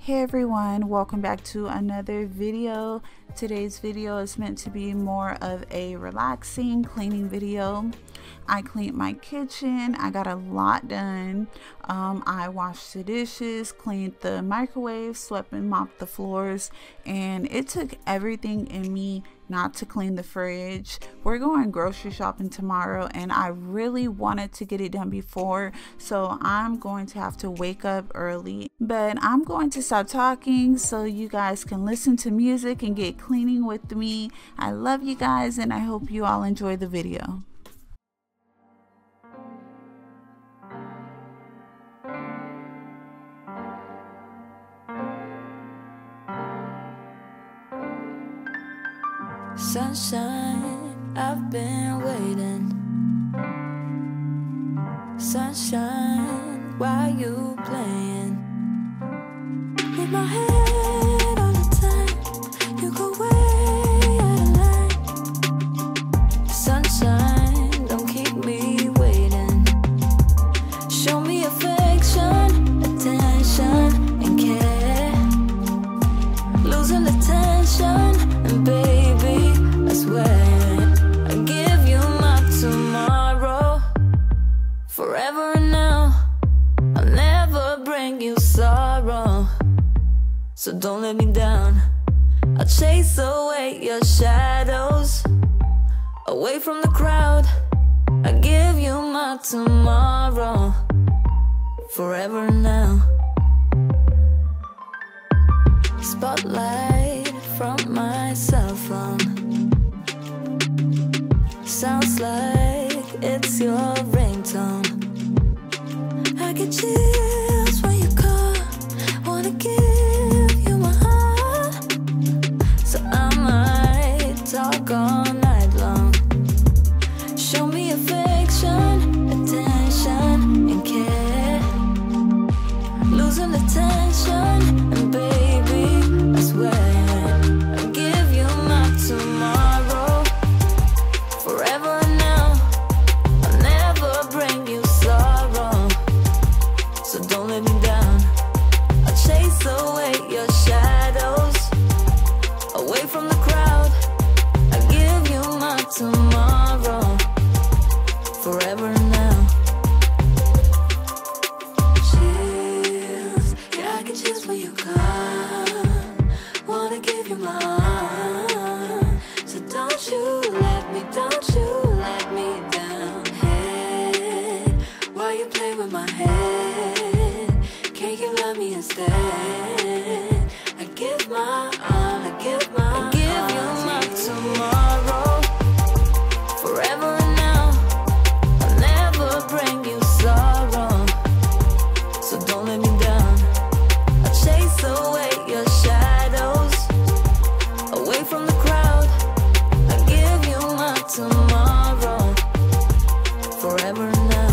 Hey everyone, welcome back to another video. Today's video is meant to be more of a relaxing cleaning video. I cleaned my kitchen. I got a lot done. I washed the dishes, cleaned the microwave, swept and mopped the floors, and it took everything in me not to clean the fridge. We're going grocery shopping tomorrow and I really wanted to get it done before, so I'm going to have to wake up early. But I'm going to stop talking so you guys can listen to music and get cleaning with me. I love you guys and I hope you all enjoy the video. Sunshine, I've been waiting. Sunshine, why you playing? With my head on the time, you go way out of line. Sunshine, don't keep me waiting. Show me affection, attention, and care. Losing the tension, and baby, I swear I give you my tomorrow. Forever and now, I'll never bring you sorrow. So don't let me down. I'll chase away your shadows, away from the crowd. I give you my tomorrow. Forever and now. Spotlight from my cell phone. Sounds like it's your ringtone. I get chills when you call. Wanna give you my heart, so I might talk all night long. Show me affection, attention, and care. Losing the tension, and baby, I swear I'll give you my tomorrow. Forever and now, I'll never bring you sorrow. So don't let me down. I'll chase away your shadows, away from the crowd. I'll give you my tomorrow. Forever and now. Chills, yeah, I get chills when you come. Wanna give you my heart, so don't you let me down. Hey, why you play with my head? Can't you love me instead? I give my all, I give you my tomorrow. Forever and now, I'll never bring you sorrow. So don't let me down. I'll chase away your shadows, away from the crowd. I'll give you my tomorrow. Forever and now.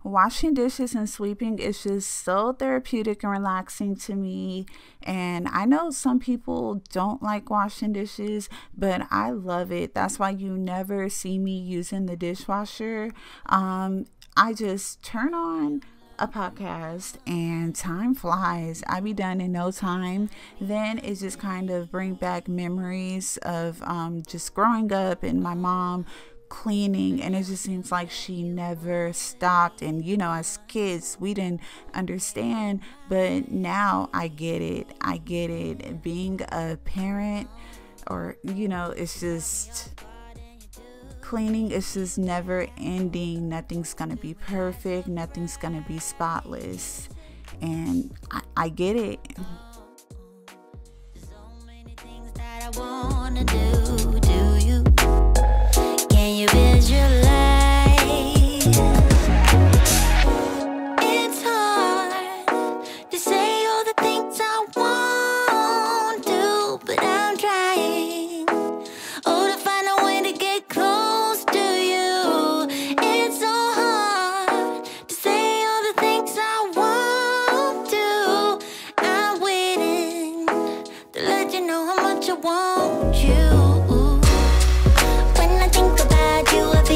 Washing dishes and sweeping is just so therapeutic and relaxing to me. And I know some people don't like washing dishes, but I love it. That's why you never see me using the dishwasher. I just turn on a podcast and time flies. I be done in no time. Then it just kind of bring back memories of just growing up and my mom cleaning, and it just seems like she never stopped. And you know, as kids we didn't understand, but now I get it. Being a parent, or you know, it's just cleaning is just never ending. Nothing's gonna be perfect, nothing's gonna be spotless, and I get it. So many things that I wanna do you? Can you visualize? It's hard to say all the things I want to, but I'm trying. Oh, to find a way to get close to you. It's so hard to say all the things I want to. I'm waiting to let you know how much I want you. When I think about you, I feel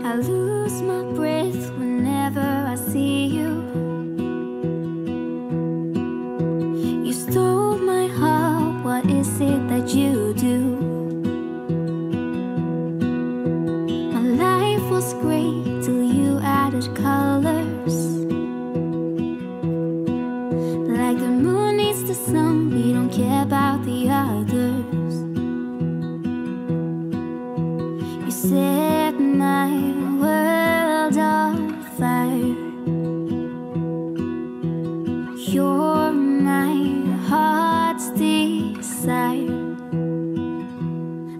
I lose my breath whenever I see you. You stole my heart, what is it that you do? My life was great till you added colors. Like the moon needs the sun, we don't care about the others. You set my world on fire. You're my heart's desire.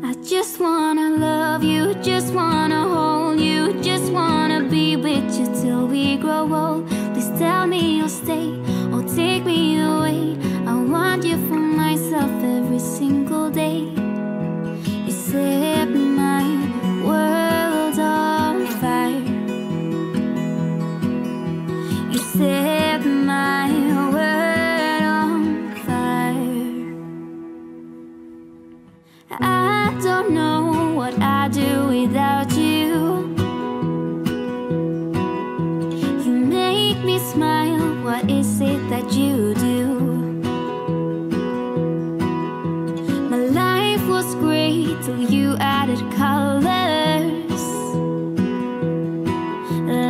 I just wanna love you, just wanna hold you, just wanna be with you till we grow old. Please tell me you'll stay or take me away. I want you for myself every single day. You set my world on fire. You set my world on fire. I don't know what I'd do without you. You make me smile, what is it that you do? My life was great till you added colors.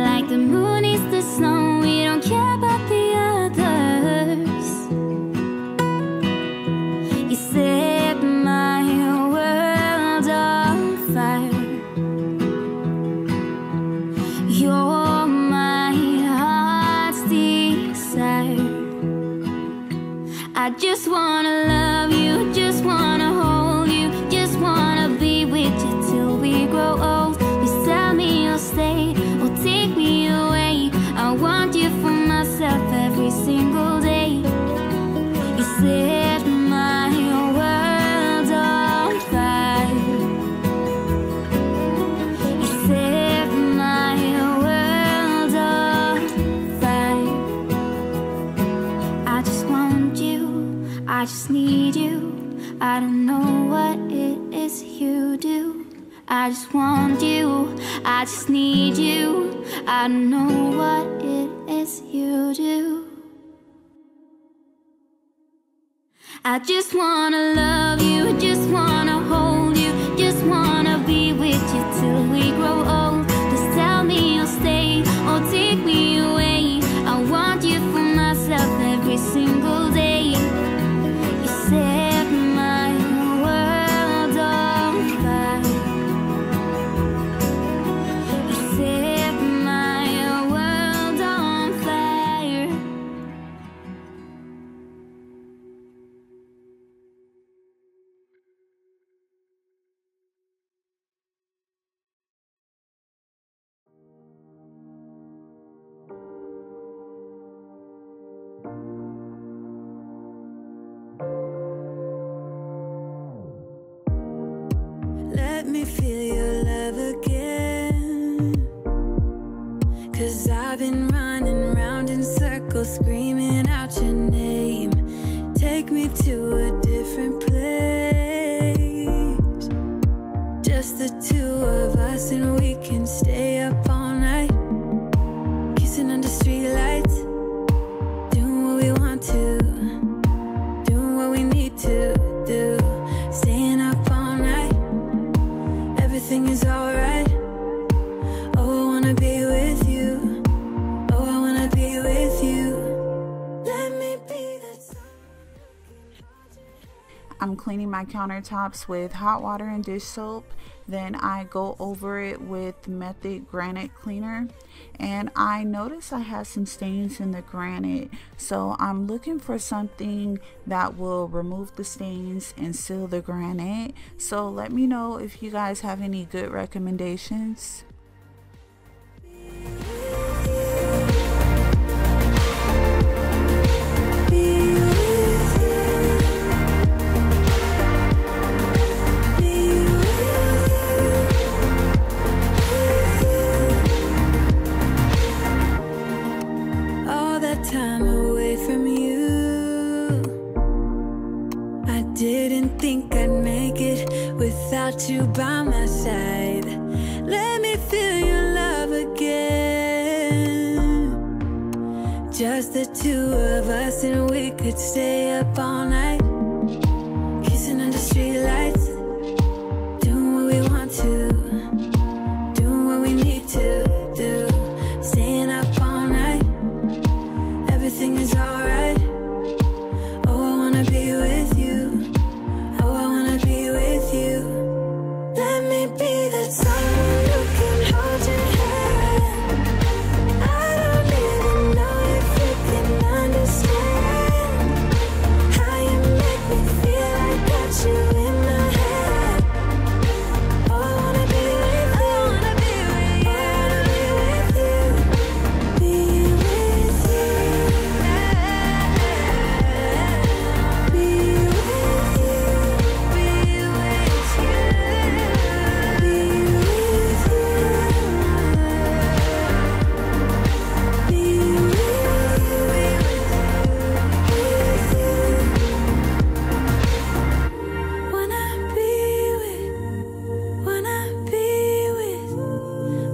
Like the moon is the sun, we don't care about the others. You set my world on fire. You're my heart's desire. I just wanna love you, just wanna hold you, just wanna be with you till we grow old. Please tell me you'll stay or take me away. I want you for myself every single day. You set my world on fire. You set my world on fire. I just want you, I just need you. I don't know what it is you do. I just want you, I just need you. I don't know what it is you do. I just wanna love you, just wanna hold you, just wanna be with you till we grow old. Just tell me you'll stay or take me away. I want you for myself every single day. You set my world on fire. You set my world on fire. Let me feel your love again. 'Cause I've been running round in circles, screaming out your name. Take me to a different place. Just the two of us, and we can stay up all night, kissing under streetlights, doing what we want to, doing what we need to do, staying up all night. Everything is alright. Oh, I wanna be with you. Oh, I wanna be with you. Let me be that sun. I'm cleaning my countertops with hot water and dish soap. Then I go over it with Method Granite Cleaner. And I notice I have some stains in the granite. So I'm looking for something that will remove the stains and seal the granite. So let me know if you guys have any good recommendations. Time away from you, I didn't think I'd make it without you by my side. Let me feel your love. the two of us, and we could stay up all night, kissing under streetlights, doing what we want to, doing what we need to do, staying up all night, everything is alright. Oh, I wanna be with you. Oh, I wanna be with you. Let me be that someone who can hold your hand. I don't even know if you can understand how you make me feel. I got you in my head. Oh, I wanna be with you. I wanna be with you. I wanna be with you. Be with you. Be with you. Be with you. Be with you. Be with you. Wanna be with, wanna be with,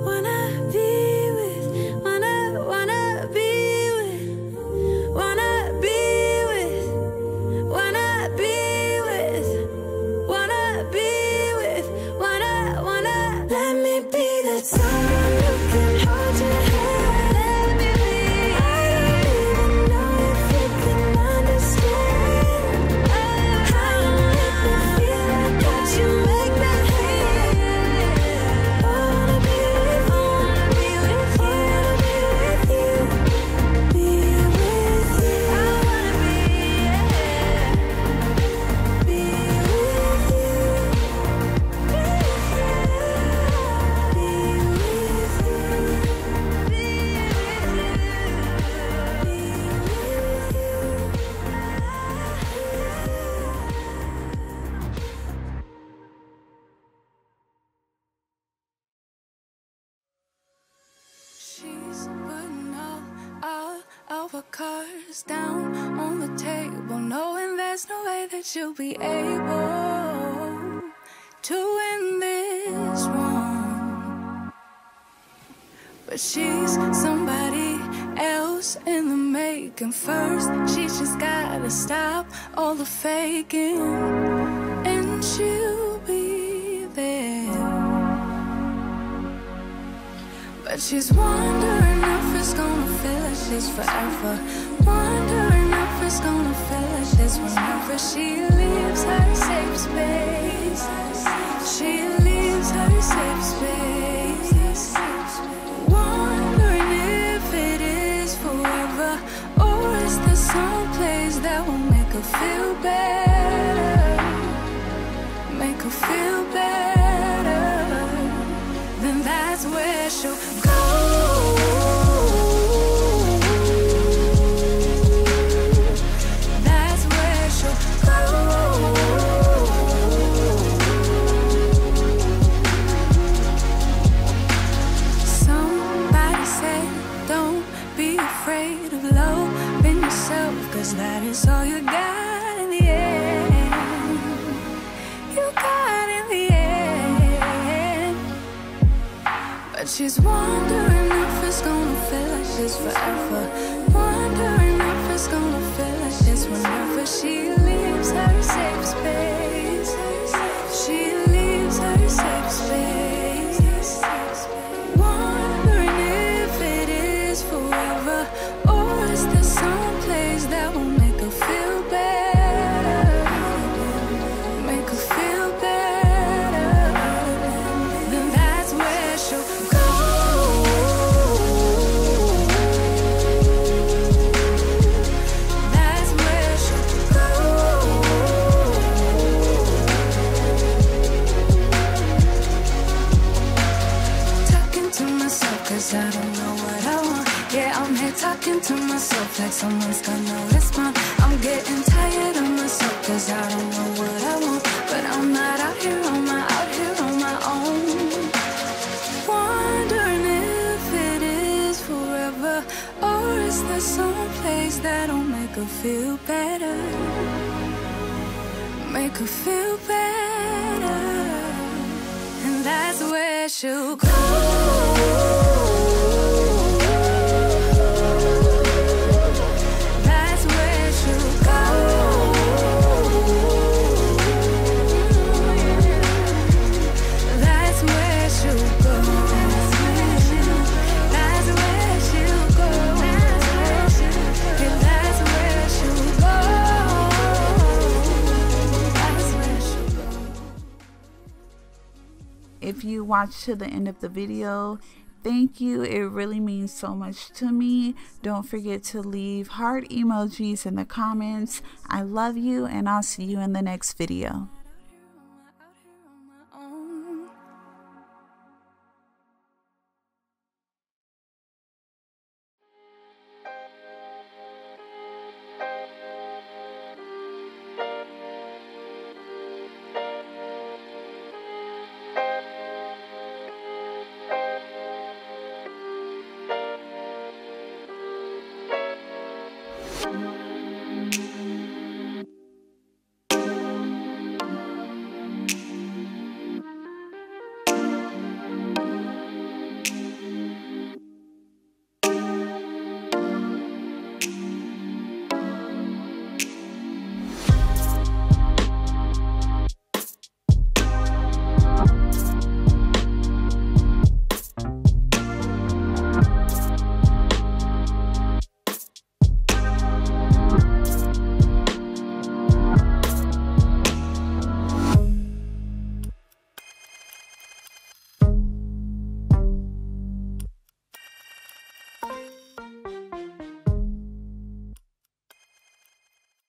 wanna be with, wanna be with, wanna be with, wanna be with, wanna be with, wanna. Let me be that someone who can hold your hand. Let me be. I don't even know if you can understand how you make me feel. I got you make me feel. I wanna be with you. I wanna be with you. Be with you. I wanna be with you. Be with you. She's putting all of her cards down on the table, knowing there's no way that she'll be able to win this one. But she's somebody else in the making. First, she just gotta stop all the faking, and she'll be there. But she's wondering if it's gonna feel like she's forever. Wondering if it's gonna feel like this whenever she leaves her safe space. She leaves her safe space. Wondering if it is forever, or is there some place that will make her feel better? Make her feel better. Then that's where she'll go. That's where she'll go. Somebody said, don't be afraid of loving yourself, 'cause that is all you got in the end. You got in the end. But she's wondering if it's gonna feel like this forever. Wondering if it's gonna feel like this whenever she leaves her safe space. She leaves her safe space. Wondering if it is forever, or is there some place that will make her feel better? Make her feel better. Then that's where she'll go. That's where she'll go. Talking to myself 'cause I don't know what I want. Yeah, I'm here talking to myself like someone's gonna respond. I'm getting tired of myself 'cause I don't know what I want. But I'm not out here on my own. Wondering if it is forever, or is there some place that'll make her feel better? Make her feel better. And that's where she'll go. if you watch to the end of the video, thank you. It really means so much to me. Don't forget to leave heart emojis in the comments. I love you, and I'll see you in the next video.